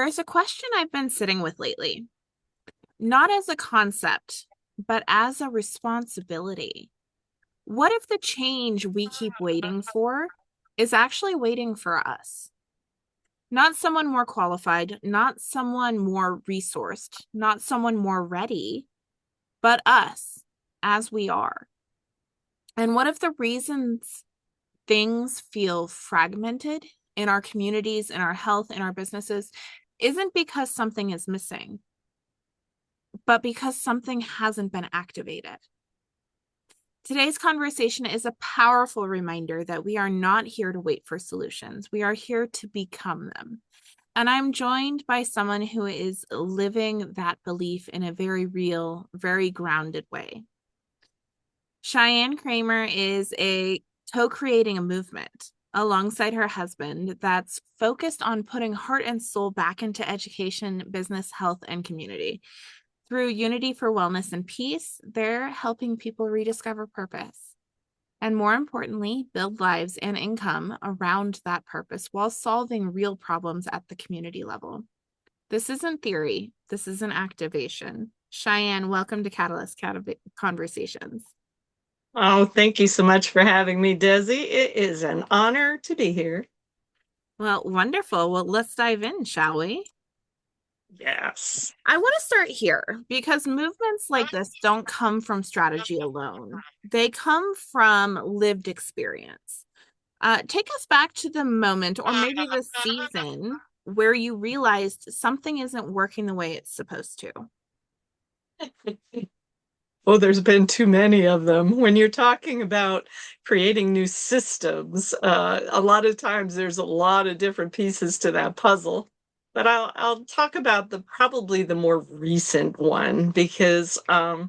There's a question I've been sitting with lately, not as a concept, but as a responsibility. What if the change we keep waiting for is actually waiting for us? Not someone more qualified, not someone more resourced, not someone more ready, but us as we are. And what if the reasons things feel fragmented in our communities, in our health, in our businesses, isn't because something is missing, but because something hasn't been activated? Today's conversation is a powerful reminder that we are not here to wait for solutions. We are here to become them. And I'm joined by someone who is living that belief in a very real, very grounded way. Sheyenne Kreamer is co-creating a movement alongside her husband that's focused on putting heart and soul back into education, business, health, and community. Through Unity for Wellness and Peace, they're helping people rediscover purpose and, more importantly, build lives and income around that purpose while solving real problems at the community level. This isn't theory. This is an activation. Sheyenne, welcome to Catalyst Conversations. Oh, thank you so much for having me, Desi. It is an honor to be here. Well, wonderful. Well, let's dive in, shall we? Yes. I want to start here because movements like this don't come from strategy alone. They come from lived experience. Take us back to the moment or maybe the season where you realized something isn't working the way it's supposed to. Oh, there's been too many of them. When you're talking about creating new systems, a lot of times there's a lot of different pieces to that puzzle. But I'll talk about probably the more recent one because that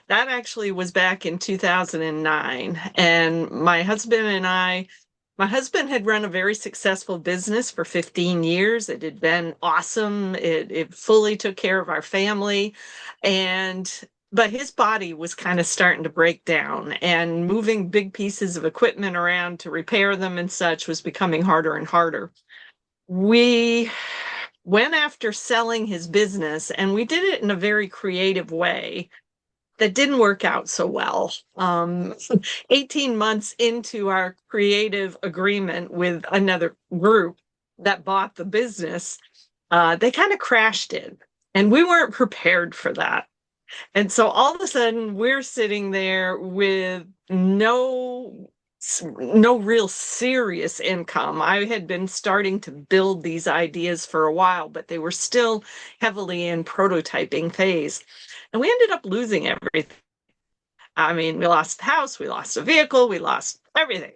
actually was back in 2009. And my husband had run a very successful business for 15 years. It had been awesome. It fully took care of our family. But his body was kind of starting to break down, and moving big pieces of equipment around to repair them and such was becoming harder and harder. We went after selling his business, and we did it in a very creative way that didn't work out so well. 18 months into our creative agreement with another group that bought the business, they kind of crashed it, and we weren't prepared for that. And so all of a sudden, we're sitting there with no real serious income. I had been starting to build these ideas for a while, but they were still heavily in prototyping phase. And we ended up losing everything. I mean, we lost the house, we lost a vehicle, we lost everything.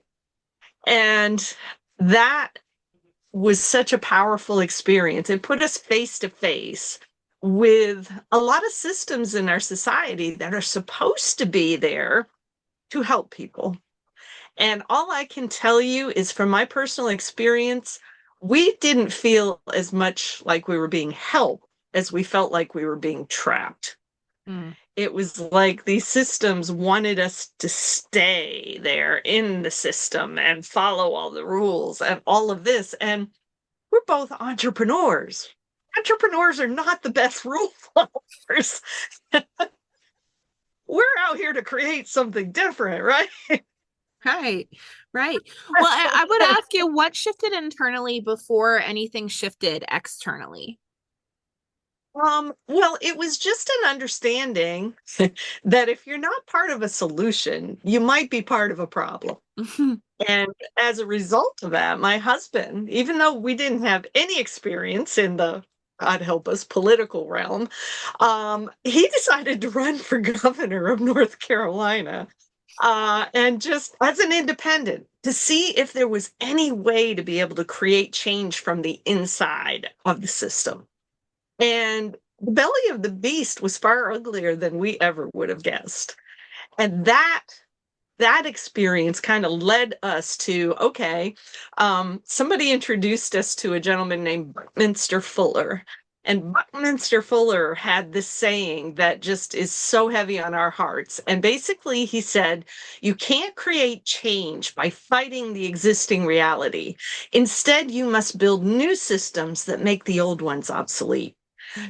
And that was such a powerful experience. It put us face to face with a lot of systems in our society that are supposed to be there to help people. And all I can tell you is from my personal experience, we didn't feel as much like we were being helped as we felt like we were being trapped. Mm. It was like these systems wanted us to stay there in the system and follow all the rules and all of this. And we're both entrepreneurs. Entrepreneurs are not the best rule followers. We're out here to create something different, right? Right, right. Well, I would ask you what shifted internally before anything shifted externally. Well, it was just an understanding that if you're not part of a solution, you might be part of a problem. And as a result of that, my husband, even though we didn't have any experience in the, God help us, political realm, he decided to run for governor of North Carolina, and just as an independent to see if there was any way to be able to create change from the inside of the system. And the belly of the beast was far uglier than we ever would have guessed. And that experience kind of led us to, okay, somebody introduced us to a gentleman named Mr. Fuller. And Buckminster Fuller had this saying that just is so heavy on our hearts. And basically, he said, you can't create change by fighting the existing reality. Instead, you must build new systems that make the old ones obsolete.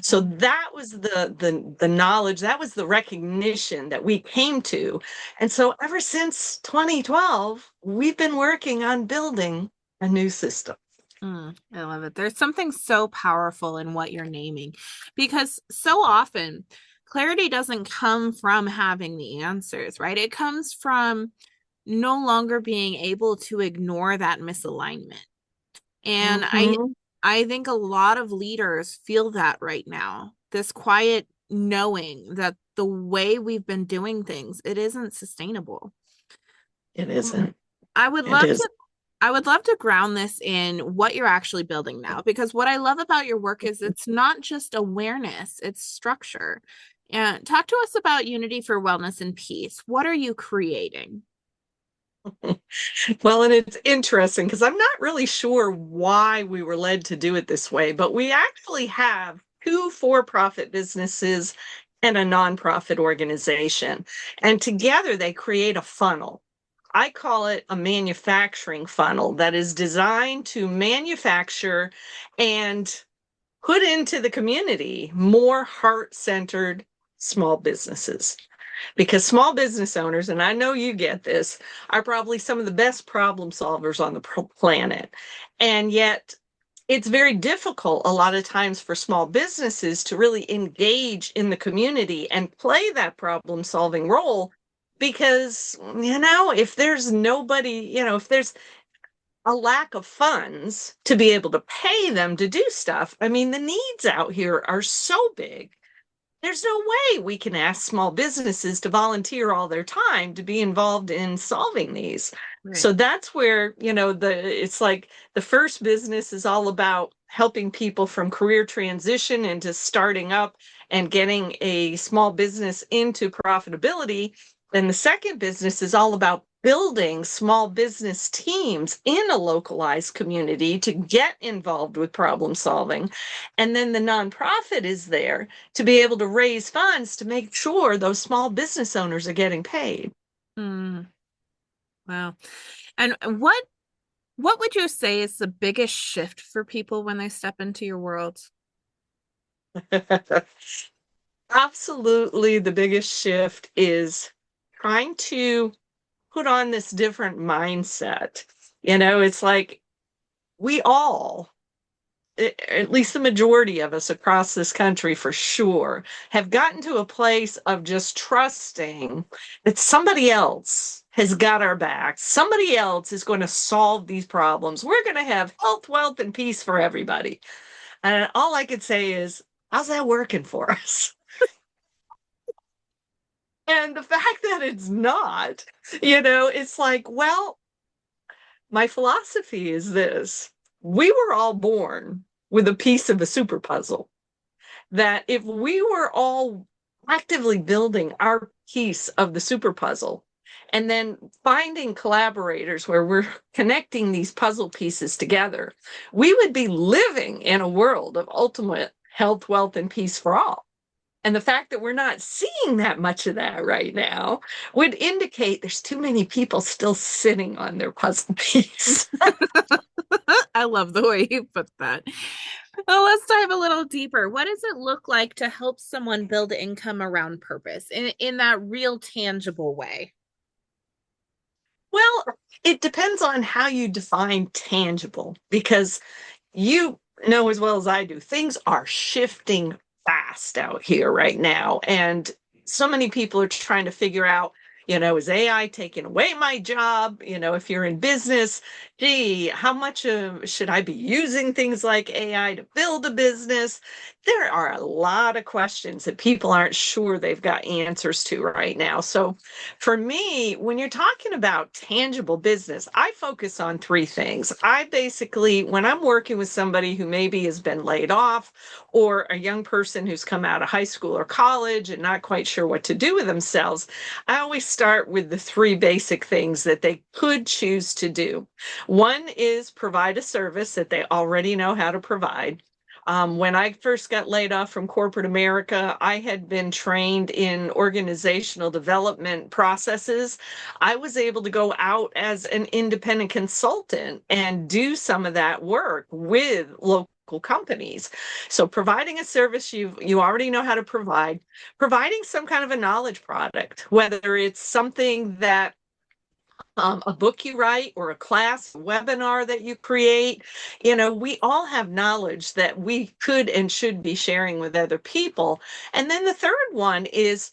So Mhm. that was the knowledge, that was the recognition that we came to. And so ever since 2012, we've been working on building a new system. I love it. There's something so powerful in what you're naming because so often clarity doesn't come from having the answers, right? It comes from no longer being able to ignore that misalignment. And Mhm. I think a lot of leaders feel that right now. This quiet knowing that the way we've been doing things, it isn't sustainable. It isn't. I would It love is. to I would love to ground this in what you're actually building now, because what I love about your work is it's not just awareness, it's structure. And talk to us about Unity for Wellness and Peace. What are you creating? Well, and it's interesting because I'm not really sure why we were led to do it this way, but we actually have two for-profit businesses and a nonprofit organization. And together they create a funnel. I call it a manufacturing funnel that is designed to manufacture and put into the community more heart-centered small businesses, because small business owners, and I know you get this, are probably some of the best problem solvers on the planet. And yet, it's very difficult a lot of times for small businesses to really engage in the community and play that problem solving role because, if there's nobody, if there's a lack of funds to be able to pay them to do stuff, I mean, the needs out here are so big. There's no way we can ask small businesses to volunteer all their time to be involved in solving these. Right. So that's where, it's like the first business is all about helping people from career transition into starting up and getting a small business into profitability. And the second business is all about building small business teams in a localized community to get involved with problem solving. And then the nonprofit is there to be able to raise funds to make sure those small business owners are getting paid. Mm, wow. And what would you say is the biggest shift for people when they step into your world? Absolutely, the biggest shift is trying to put on this different mindset. It's like we all, at least the majority of us across this country for sure, have gotten to a place of just trusting that somebody else has got our back. Somebody else is going to solve these problems. We're going to have health, wealth, and peace for everybody. And all I could say is, how's that working for us? And the fact that it's not, it's like, well, my philosophy is this. We were all born with a piece of a super puzzle, that if we were all actively building our piece of the super puzzle and then finding collaborators where we're connecting these puzzle pieces together, we would be living in a world of ultimate health, wealth, and peace for all. And the fact that we're not seeing that much of that right now would indicate there's too many people still sitting on their puzzle piece. I love the way you put that. Well, let's dive a little deeper. What does it look like to help someone build income around purpose in that real tangible way? Well, it depends on how you define tangible, because you know as well as I do, things are shifting fast out here right now. And so many people are trying to figure out, is AI taking away my job? If you're in business, gee, how much should I be using things like AI to build a business? There are a lot of questions that people aren't sure they've got answers to right now. So for me, when you're talking about tangible business, I focus on three things. I basically, when I'm working with somebody who maybe has been laid off, or a young person who's come out of high school or college and not quite sure what to do with themselves, I always start with the three basic things that they could choose to do. One is provide a service that they already know how to provide. When I first got laid off from corporate America, I had been trained in organizational development processes. I was able to go out as an independent consultant and do some of that work with local companies. So providing a service you already know how to provide, providing some kind of a knowledge product, whether it's something that a book you write or a class, a webinar that you create. We all have knowledge that we could and should be sharing with other people. And then the third one is,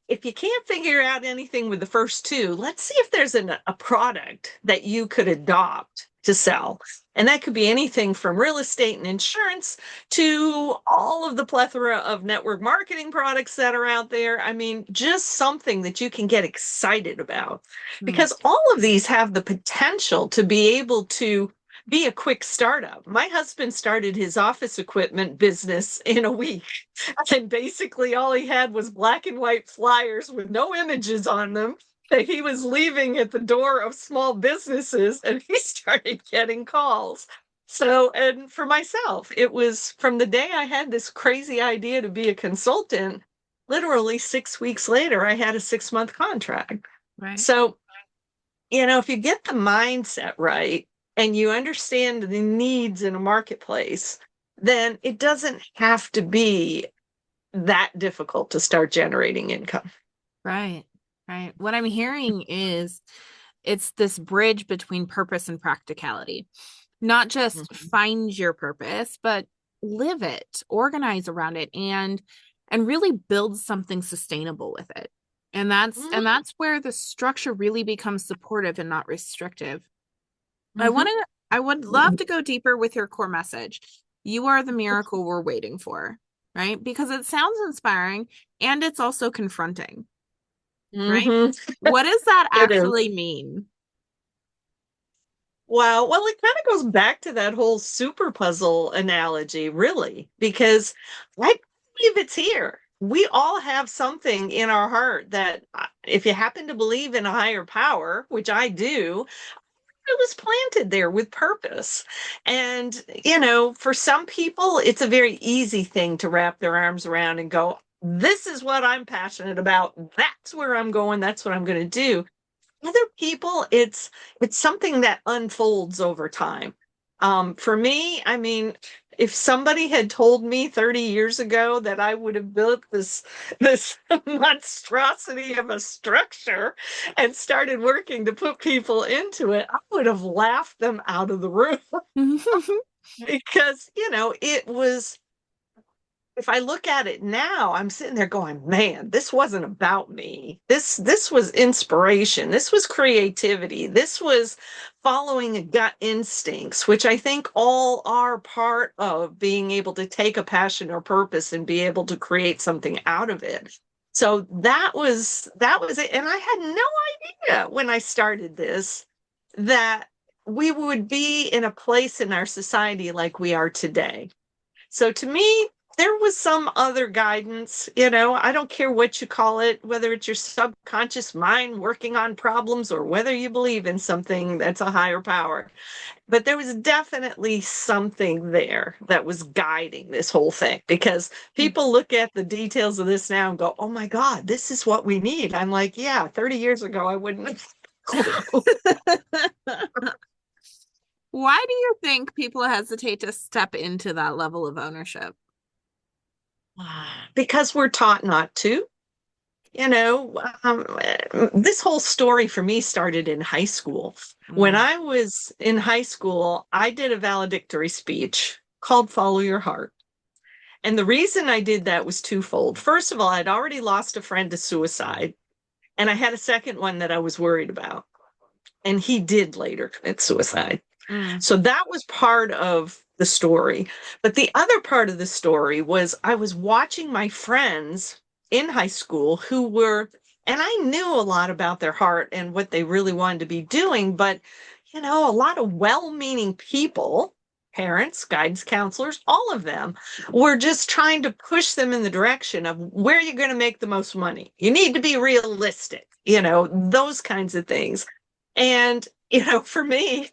if you can't figure out anything with the first two, let's see if there's a product that you could adopt to sell. And that could be anything from real estate and insurance to all of the plethora of network marketing products that are out there. I mean, just something that you can get excited about, Hmm. because all of these have the potential to be able to be a quick startup. My husband started his office equipment business in a week. And basically, all he had was black and white flyers with no images on them that he was leaving at the door of small businesses. And he started getting calls. So, and for myself, it was from the day I had this crazy idea to be a consultant, literally 6 weeks later, I had a 6-month contract. Right. So, if you get the mindset right and you understand the needs in a marketplace, then it doesn't have to be that difficult to start generating income. Right. Right. What I'm hearing is it's this bridge between purpose and practicality. Not just Mhm. find your purpose, but live it, organize around it, and really build something sustainable with it. And that's where the structure really becomes supportive and not restrictive. I want Mhm. to I would love to go deeper with your core message. You are the miracle we're waiting for, right? Because it sounds inspiring and it's also confronting, right? Mhm. What does that It is. actually mean? Wow. Well, it kind of goes back to that whole super puzzle analogy, really, because I believe it's here. We all have something in our heart that, if you happen to believe in a higher power, which I do, it was planted there with purpose. And, for some people, it's a very easy thing to wrap their arms around and go, this is what I'm passionate about. That's where I'm going. That's what I'm going to do. Other people, it's something that unfolds over time. For me, I mean, if somebody had told me 30 years ago that I would have built this monstrosity of a structure and started working to put people into it, I would have laughed them out of the room. Because, it was, if I look at it now, I'm sitting there going, man, this wasn't about me. This was inspiration. This was creativity. This was following a gut instincts, which I think all are part of being able to take a passion or purpose and be able to create something out of it. So that was it. And I had no idea when I started this that we would be in a place in our society like we are today. So to me, there was some other guidance. I don't care what you call it, whether it's your subconscious mind working on problems or whether you believe in something that's a higher power. But there was definitely something there that was guiding this whole thing, because people look at the details of this now and go, oh my God, this is what we need. I'm like, yeah, 30 years ago, I wouldn't have clue. Why do you think people hesitate to step into that level of ownership? Because we're taught not to. This whole story for me started in high school. When Mm, I was in high school, I did a valedictory speech called Follow Your Heart. And the reason I did that was twofold. First of all, I'd already lost a friend to suicide, and I had a second one that I was worried about. And he did later commit suicide. mm, So that was part of the story. But the other part of the story was I was watching my friends in high school who were, and I knew a lot about their heart and what they really wanted to be doing, but, a lot of well meaning people, parents, guidance counselors, all of them were just trying to push them in the direction of where you're going to make the most money. You need to be realistic, those kinds of things. And, for me,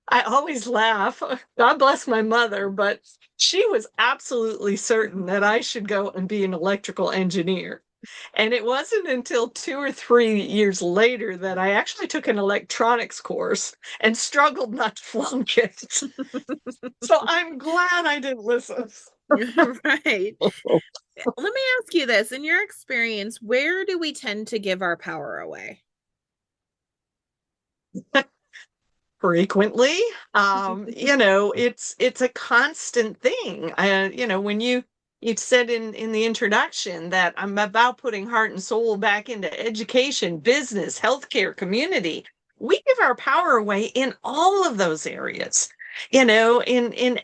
I always laugh. God bless my mother, but she was absolutely certain that I should go and be an electrical engineer. And it wasn't until 2 or 3 years later that I actually took an electronics course and struggled not to flunk it. So I'm glad I didn't listen. Right. Let me ask you this. In your experience, where do we tend to give our power away? Frequently. It's a constant thing. When you said in the introduction that I'm about putting heart and soul back into education, business, healthcare, community. We give our power away in all of those areas. In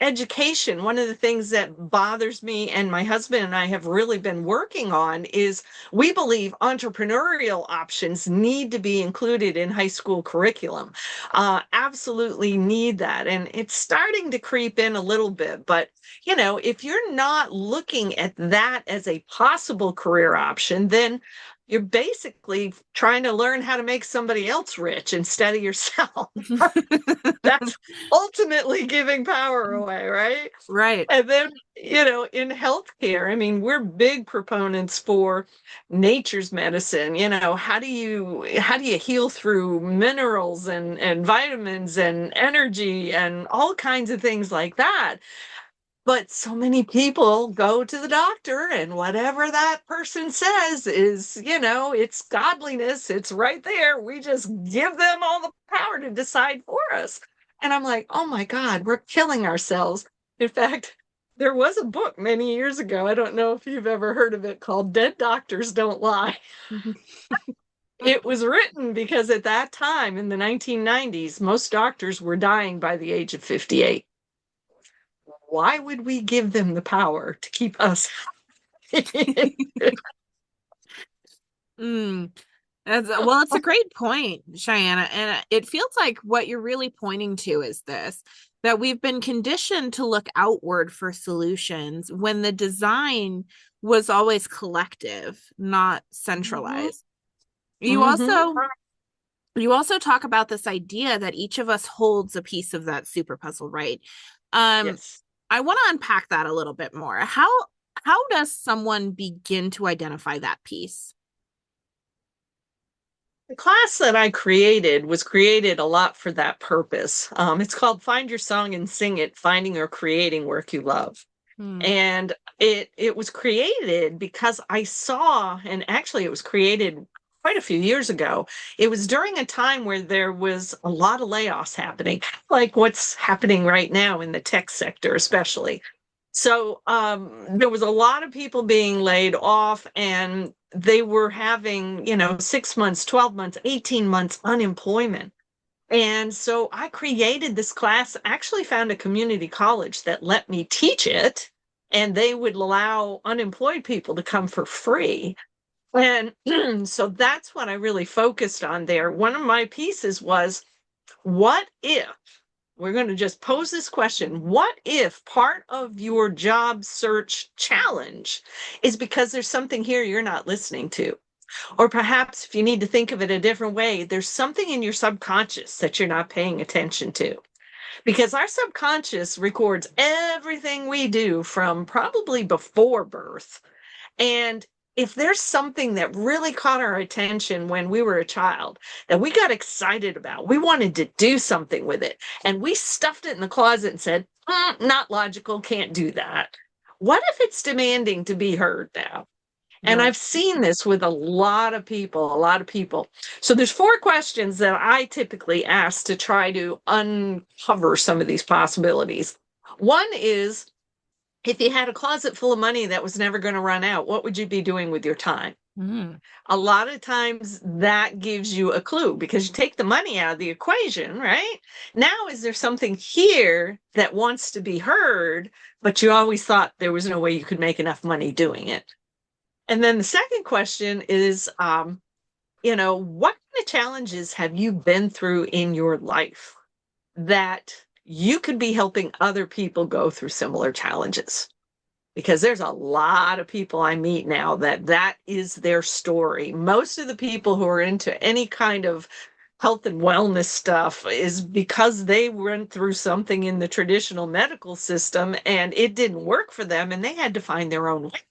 education, one of the things that bothers me and my husband and I have really been working on is we believe entrepreneurial options need to be included in high school curriculum. Absolutely need that. And it's starting to creep in a little bit. But, if you're not looking at that as a possible career option, then you're basically trying to learn how to make somebody else rich instead of yourself. That's ultimately giving power away, right? Right. And then, in healthcare, I mean, we're big proponents for nature's medicine. How do you heal through minerals and vitamins and energy and all kinds of things like that? But so many people go to the doctor, and whatever that person says is, it's godliness. It's right there. We just give them all the power to decide for us. And I'm like, oh my God, we're killing ourselves. In fact, there was a book many years ago. I don't know if you've ever heard of it, called Dead Doctors Don't Lie. It was written because at that time in the 1990s, most doctors were dying by the age of 58. Why would we give them the power to keep us? Mm. Well, it's a great point, Cheyenne. And it feels like what you're really pointing to is this, that we've been conditioned to look outward for solutions when the design was always collective, not Mhm. centralized. You Mhm. also you also talk about this idea that each of us holds a piece of that super puzzle, right? Um, Yes. I want to unpack that a little bit more. How does someone begin to identify that piece? The class that I created was created a lot for that purpose. It's called Find Your Song and Sing It, Finding or Creating Work You Love. Hmm. And it was created because I saw, and actually it was created quite a few years ago. It was during a time where there was a lot of layoffs happening, like what's happening right now in the tech sector, especially. So there was a lot of people being laid off, and they were having, 6 months, 12 months, 18 months unemployment. And so I created this class, actually found a community college that let me teach it, and they would allow unemployed people to come for free. And so that's what I really focused on there. One of my pieces was, what if we're going to just pose this question? What if part of your job search challenge is because there's something here you're not listening to? Or perhaps if you need to think of it a different way, there's something in your subconscious that you're not paying attention to. Because our subconscious records everything we do from probably before birth. And if there's something that really caught our attention when we were a child that we got excited about, we wanted to do something with it, and we stuffed it in the closet and said, not logical, can't do that. What if it's demanding to be heard now? And Right. I've seen this with a lot of people, a lot of people. So there's 4 questions that I typically ask to try to uncover some of these possibilities. One is, if you had a closet full of money that was never going to run out, what would you be doing with your time? Hmm. A lot of times that gives you a clue because you take the money out of the equation, right? Now, is there something here that wants to be heard, but you always thought there was no way you could make enough money doing it? And then the second question is, what kind of challenges have you been through in your life that you could be helping other people go through similar challenges? Because there's a lot of people I meet now that is their story. Most of the people who are into any kind of health and wellness stuff is because they went through something in the traditional medical system and it didn't work for them and they had to find their own way.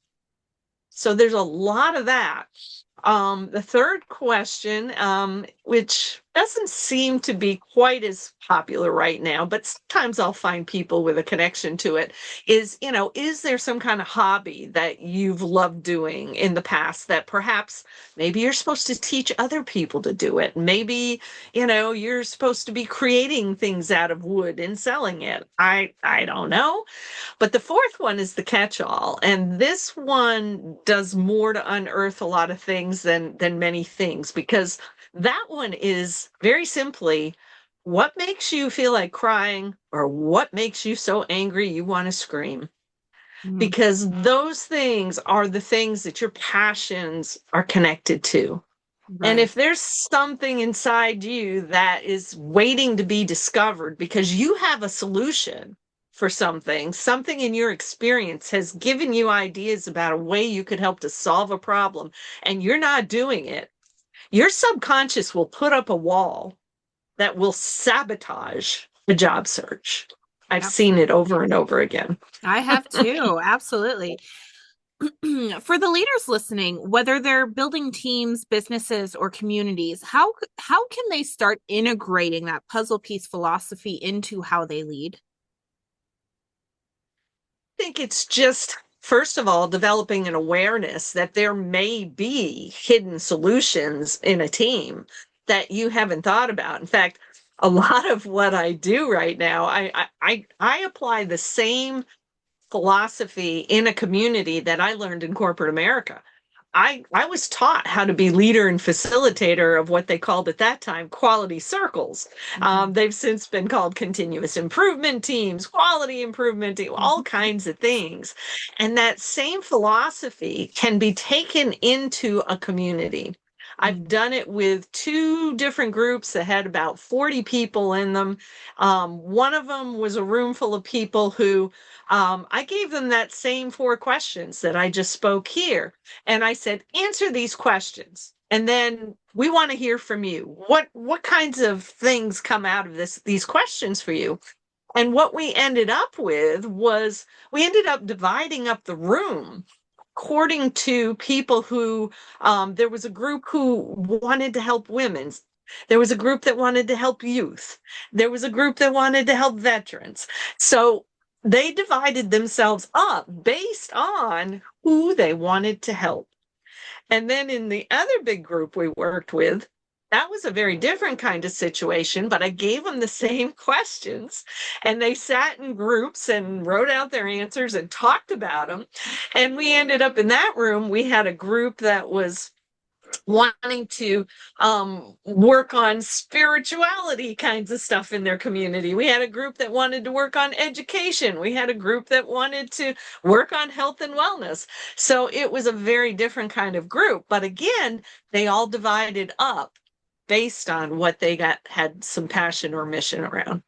So there's a lot of that. The third question, which doesn't seem to be quite as popular right now, but sometimes I'll find people with a connection to it, is, is there some kind of hobby that you've loved doing in the past that perhaps maybe you're supposed to teach other people to do it? Maybe, you're supposed to be creating things out of wood and selling it. I don't know. But the fourth one is the catch-all, and this one does more to unearth a lot of things than many things, because that one is very simply what makes you feel like crying or what makes you so angry you want to scream. Mm, Because those things are the things that your passions are connected to. And right. if there's something inside you that is waiting to be discovered because you have a solution for something, something in your experience has given you ideas about a way you could help to solve a problem, and you're not doing it, your subconscious will put up a wall that will sabotage the job search. I've seen it Absolutely. over and over again. I have too. Absolutely. For the leaders listening, whether they're building teams, businesses, or communities, how can they start integrating that puzzle piece philosophy into how they lead? Think it's just, first of all, developing an awareness that there may be hidden solutions in a team that you haven't thought about. In fact, a lot of what I do right now, I apply the same philosophy in a community that I learned in corporate America. I was taught how to be leader and facilitator of what they called at that time quality circles. Mhm. They've since been called continuous improvement teams, quality improvement team, all Mhm. kinds of things. And that same philosophy can be taken into a community. I've Mhm. done it with two different groups that had about 40 people in them. One of them was a room full of people who I gave them that same four questions that I just spoke here. And I said, answer these questions. And then we want to hear from you. What kinds of things come out of these questions for you? And what we ended up with was we ended up dividing up the room according to people who there was a group who wanted to help women. There was a group that wanted to help youth. There was a group that wanted to help veterans. So they divided themselves up based on who they wanted to help. And then in the other big group we worked with, that was a very different kind of situation, but I gave them the same questions and they sat in groups and wrote out their answers and talked about them. And we ended up in that room. We had a group that was wanting to work on spirituality kinds of stuff in their community. We had a group that wanted to work on education. We had a group that wanted to work on health and wellness. So it was a very different kind of group. But again, they all divided up based on what they had some passion or mission around.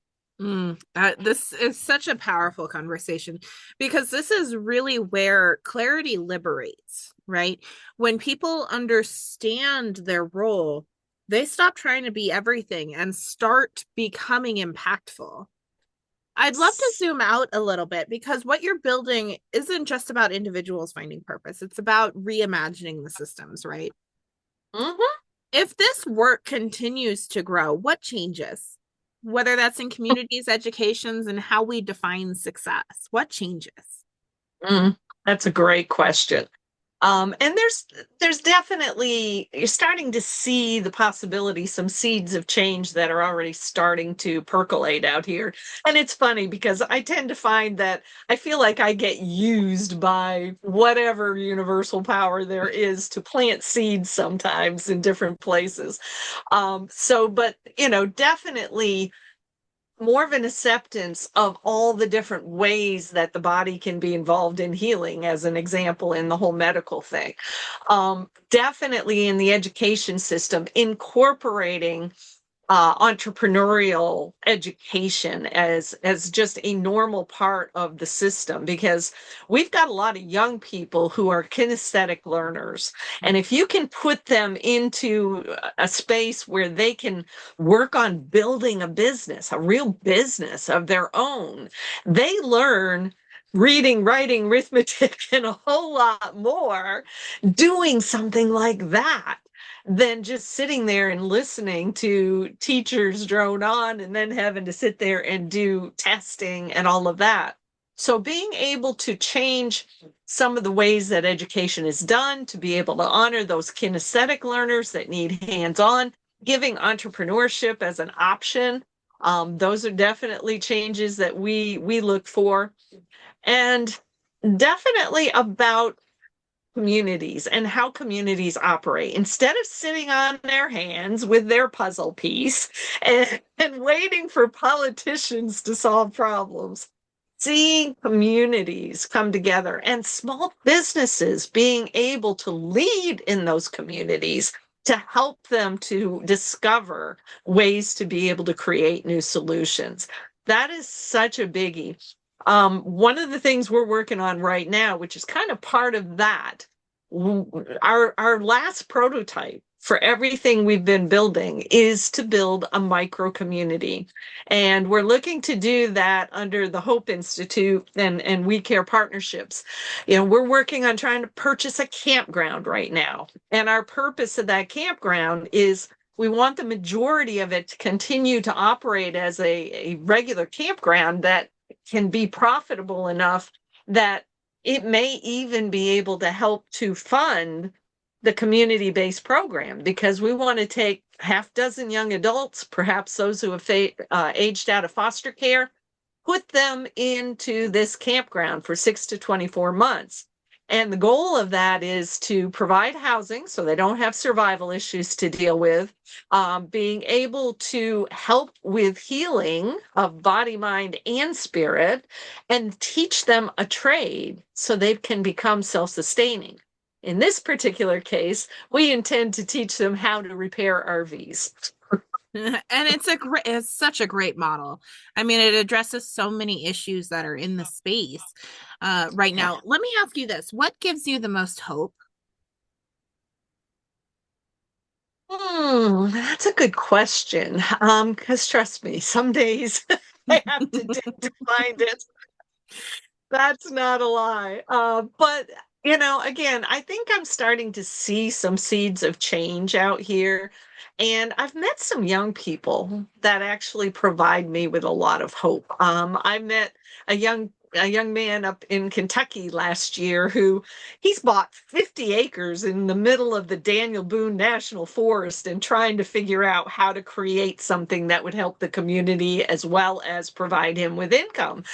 This is such a powerful conversation because this is really where clarity liberates, right? When people understand their role, they stop trying to be everything and start becoming impactful. I'd love to zoom out a little bit because what you're building isn't just about individuals finding purpose, it's about reimagining the systems, right? Mhm. If this work continues to grow, what changes? Whether that's in communities, educations, and how we define success, what changes? That's a great question. And there's definitely you're starting to see the possibility, some seeds of change that are already starting to percolate out here. And it's funny because I tend to find that I feel like I get used by whatever universal power there is to plant seeds sometimes in different places. But definitely more of an acceptance of all the different ways that the body can be involved in healing, as an example, in the whole medical thing. Definitely in the education system, incorporating entrepreneurial education as just a normal part of the system, because we've got a lot of young people who are kinesthetic learners, and if you can put them into a space where they can work on building a business, a real business of their own, they learn reading, writing, arithmetic, and a whole lot more doing something like that than just sitting there and listening to teachers drone on and then having to sit there and do testing and all of that. So being able to change some of the ways that education is done, to be able to honor those kinesthetic learners that need hands-on, giving entrepreneurship as an option, those are definitely changes that we look for. And definitely about communities and how communities operate. Instead of sitting on their hands with their puzzle piece and waiting for politicians to solve problems, seeing communities come together and small businesses being able to lead in those communities to help them to discover ways to be able to create new solutions. That is such a biggie. One of the things we're working on right now, which is kind of part of that, our last prototype for everything we've been building is to build a micro community. And we're looking to do that under the Hope Institute and We Care partnerships. You know, we're working on trying to purchase a campground right now. And our purpose of that campground is we want the majority of it to continue to operate as a regular campground that can be profitable enough that it may even be able to help to fund the community-based program, because we want to take half dozen young adults, perhaps those who have aged out of foster care, put them into this campground for 6 to 24 months. And the goal of that is to provide housing so they don't have survival issues to deal with, being able to help with healing of body, mind, and spirit, and teach them a trade so they can become self-sustaining. In this particular case, we intend to teach them how to repair RVs. And it's such a great model. I mean, it addresses so many issues that are in the space right Yeah. now. Let me ask you this. What gives you the most hope? That's a good question. Because trust me, some days I have to dig to find it. That's not a lie. But you know, again, I think I'm starting to see some seeds of change out here. And I've met some young people that actually provide me with a lot of hope. I met a young man up in Kentucky last year who he's bought 50 acres in the middle of the Daniel Boone National Forest and trying to figure out how to create something that would help the community as well as provide him with income.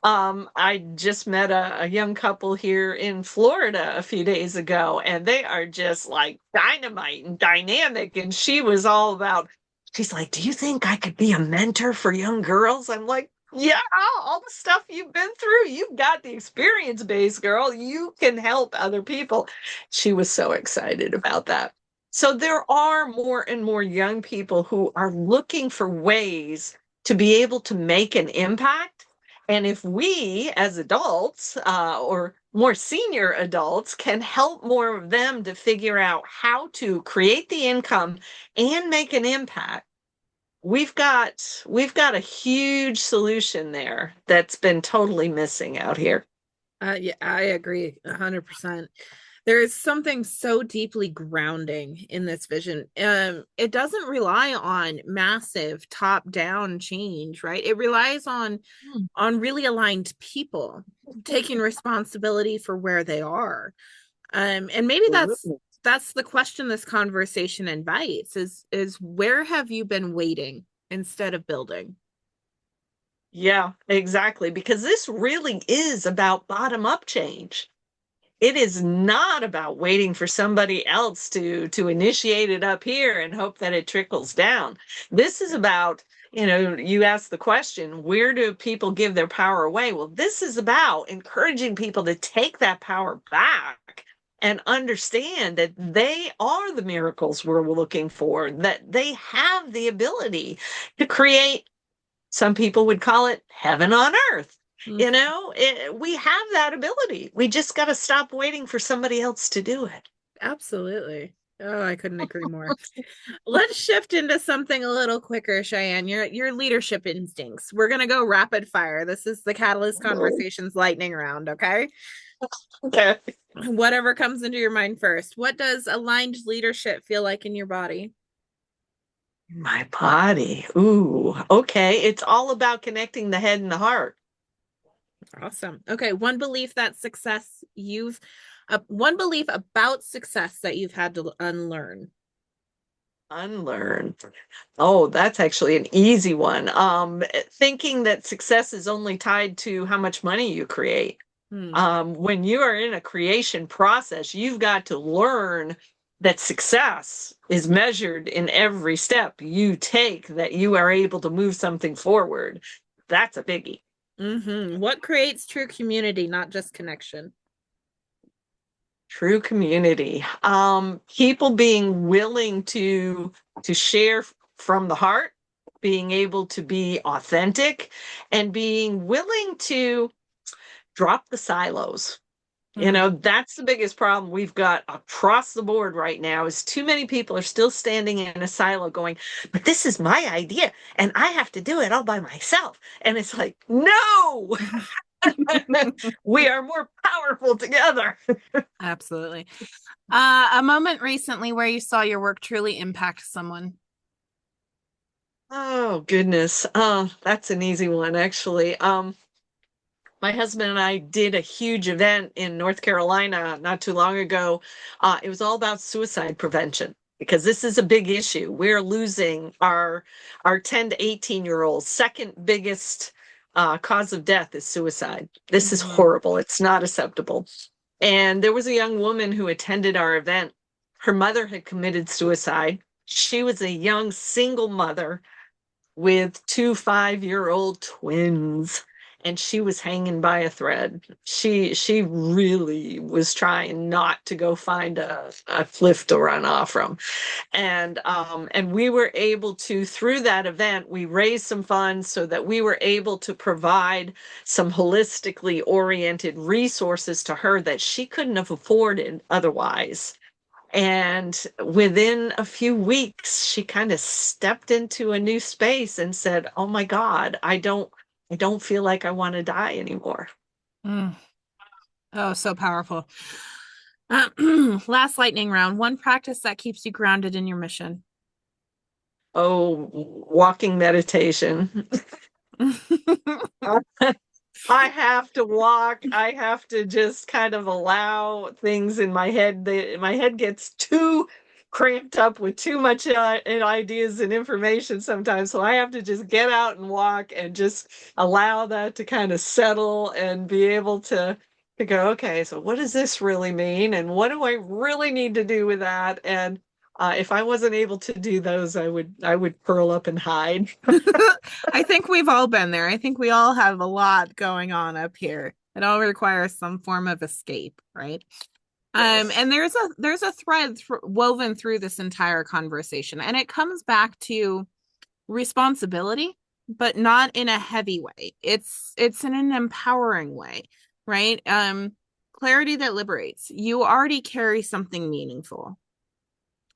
I just met a young couple here in Florida a few days ago, and they are just like dynamite and dynamic. And she was all about, she's like, do you think I could be a mentor for young girls? I'm like, yeah, all the stuff you've been through, you've got the experience base, girl. You can help other people. She was so excited about that. So there are more and more young people who are looking for ways to be able to make an impact. And if we as adults, or more senior adults, can help more of them to figure out how to create the income and make an impact, we've got a huge solution there that's been totally missing out here. Yeah, I agree 100%. There is something so deeply grounding in this vision. It doesn't rely on massive top-down change, right? It relies on really aligned people taking responsibility for where they are. And maybe that's the question this conversation invites is where have you been waiting instead of building? Yeah, exactly. Because this really is about bottom up change. It is not about waiting for somebody else to initiate it up here and hope that it trickles down. This is about, you ask the question, where do people give their power away? Well, this is about encouraging people to take that power back and understand that they are the miracles we're looking for, that they have the ability to create, some people would call it heaven on earth. Mm, We have that ability. We just got to stop waiting for somebody else to do it. absolutely. Oh, I couldn't agree more. Let's shift into something a little quicker, Cheyenne. Your leadership instincts. We're gonna go rapid fire. This is the Catalyst Conversations lightning round, okay? Okay. Whatever comes into your mind first. What does aligned leadership feel like in your body? My body. Ooh, okay. It's all about connecting the head and the heart. Awesome. Okay, one belief about success that you've had to unlearn. Unlearn. Oh, that's actually an easy one. Thinking that success is only tied to how much money you create. Hmm. When you are in a creation process, you've got to learn that success is measured in every step you take, that you are able to move something forward. That's a biggie. What creates true community, not just connection? True community. People being willing to share from the heart, being able to be authentic, and being willing to drop the silos. Hmm. That's the biggest problem we've got across the board right now is too many people are still standing in a silo going, but this is my idea and I have to do it all by myself. And it's like, no, we are more powerful together. Absolutely. A moment recently where you saw your work truly impact someone. Oh, goodness. That's an easy one, actually. My husband and I did a huge event in North Carolina not too long ago. It was all about suicide prevention because this is a big issue. We're losing our 10 to 18-year olds. Second biggest cause of death is suicide. This is Mhm. horrible. It's not acceptable. And there was a young woman who attended our event. Her mother had committed suicide. She was a young single mother with two 5-year-old twins, and she was hanging by a thread. She really was trying not to go find a cliff to run off from. And we were able to, through that event, we raised some funds so that we were able to provide some holistically oriented resources to her that she couldn't have afforded otherwise. And within a few weeks, she kind of stepped into a new space and said, "Oh my God, I don't feel like I want to die anymore." Mm. Oh, so powerful. Last lightning round. One practice that keeps you grounded in your mission. Oh, walking meditation. I have to walk. I have to just kind of allow things in my head. My head gets too cramped up with too much ideas and information sometimes. So I have to just get out and walk and just allow that to kind of settle and be able to go, okay, so what does this really mean? And what do I really need to do with that? And if I wasn't able to do those, I would curl up and hide. I think we've all been there. I think we all have a lot going on up here. It all requires some form of escape, right? Yes. And there's a thread woven through this entire conversation, and it comes back to responsibility, but not in a heavy way. It's in an empowering way, right? Clarity that liberates. You already carry something meaningful,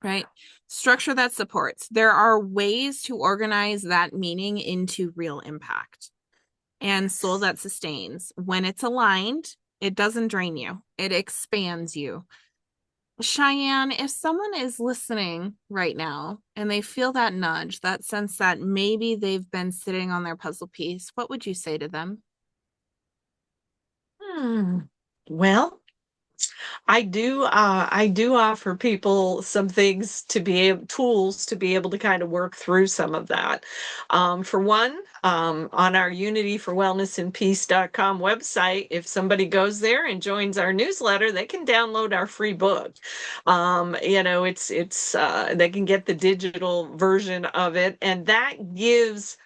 right? Structure that supports. There are ways to organize that meaning into real impact, and soul that sustains. When it's aligned, it doesn't drain you, it expands you. Cheyenne, if someone is listening right now and they feel that nudge, that sense that maybe they've been sitting on their puzzle piece, what would you say to them? Hmm. Well, I do offer people some things to be able, tools to be able to kind of work through some of that. For one, on our Unity for Wellness and Peace.com website, if somebody goes there and joins our newsletter, they can download our free book. It's they can get the digital version of it, and that gives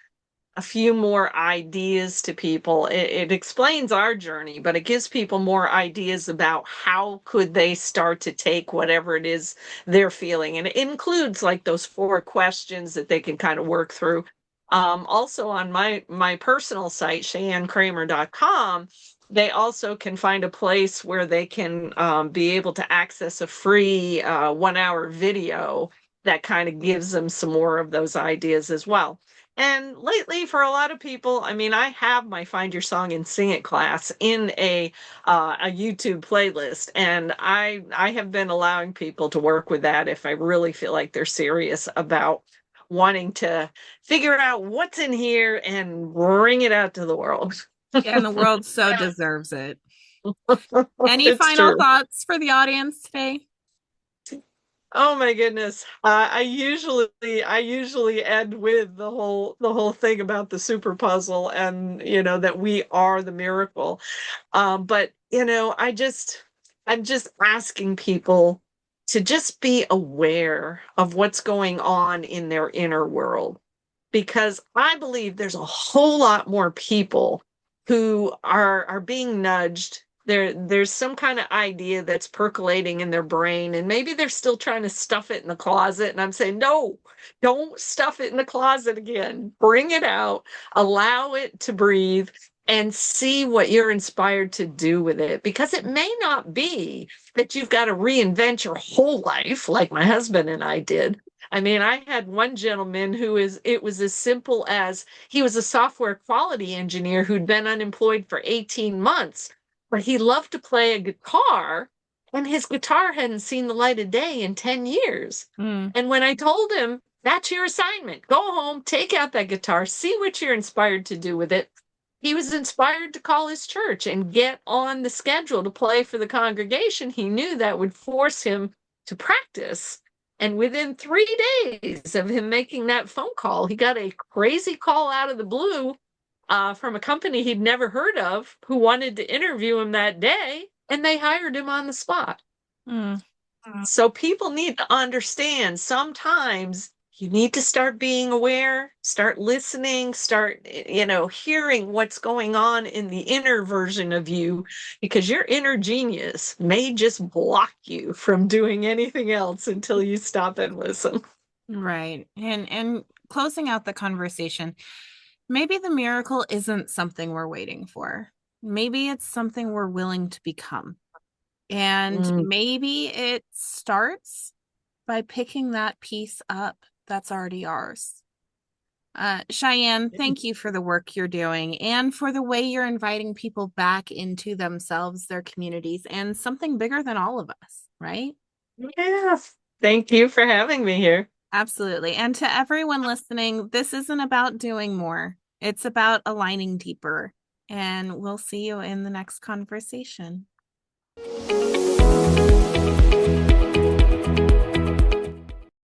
a few more ideas to people. It explains our journey, but it gives people more ideas about how could they start to take whatever it is they're feeling. And it includes like those 4 questions that they can kind of work through. Also on my personal site, CheyenneKreamer.com, they also can find a place where they can be able to access a free 1 hour video that kind of gives them some more of those ideas as well. And lately, for a lot of people, I mean, I have my Find Your Song and Sing It class in a YouTube playlist, and I have been allowing people to work with that if I really feel like they're serious about wanting to figure out what's in here and bring it out to the world. Yeah, and the world so deserves it. Any It's final true. thoughts for the audience today? Oh my goodness. I usually end with the whole thing about the super puzzle and that we are the miracle. But I'm just asking people to just be aware of what's going on in their inner world, because I believe there's a whole lot more people who are being nudged. There's some kind of idea that's percolating in their brain, and maybe they're still trying to stuff it in the closet. And I'm saying, no, don't stuff it in the closet again. Bring it out, allow it to breathe, and see what you're inspired to do with it. Because it may not be that you've got to reinvent your whole life like my husband and I did. I mean, I had one gentleman it was as simple as he was a software quality engineer who'd been unemployed for 18 months, but he loved to play a guitar, and his guitar hadn't seen the light of day in 10 years. Mm. And when I told him, that's your assignment, go home, take out that guitar, see what you're inspired to do with it, he was inspired to call his church and get on the schedule to play for the congregation. He knew that would force him to practice. And within 3 days of him making that phone call, he got a crazy call out of the blue from a company he'd never heard of who wanted to interview him that day, and they hired him on the spot. Mm. So people need to understand sometimes you need to start being aware, start listening, start, hearing what's going on in the inner version of you, because your inner genius may just block you from doing anything else until you stop and listen. Right. And closing out the conversation, maybe the miracle isn't something we're waiting for. Maybe it's something we're willing to become. And Mm. maybe it starts by picking that piece up that's already ours. Cheyenne, thank you for the work you're doing and for the way you're inviting people back into themselves, their communities, and something bigger than all of us, right? Yeah. Thank you for having me here. Absolutely. And to everyone listening, this isn't about doing more, it's about aligning deeper. And we'll see you in the next conversation.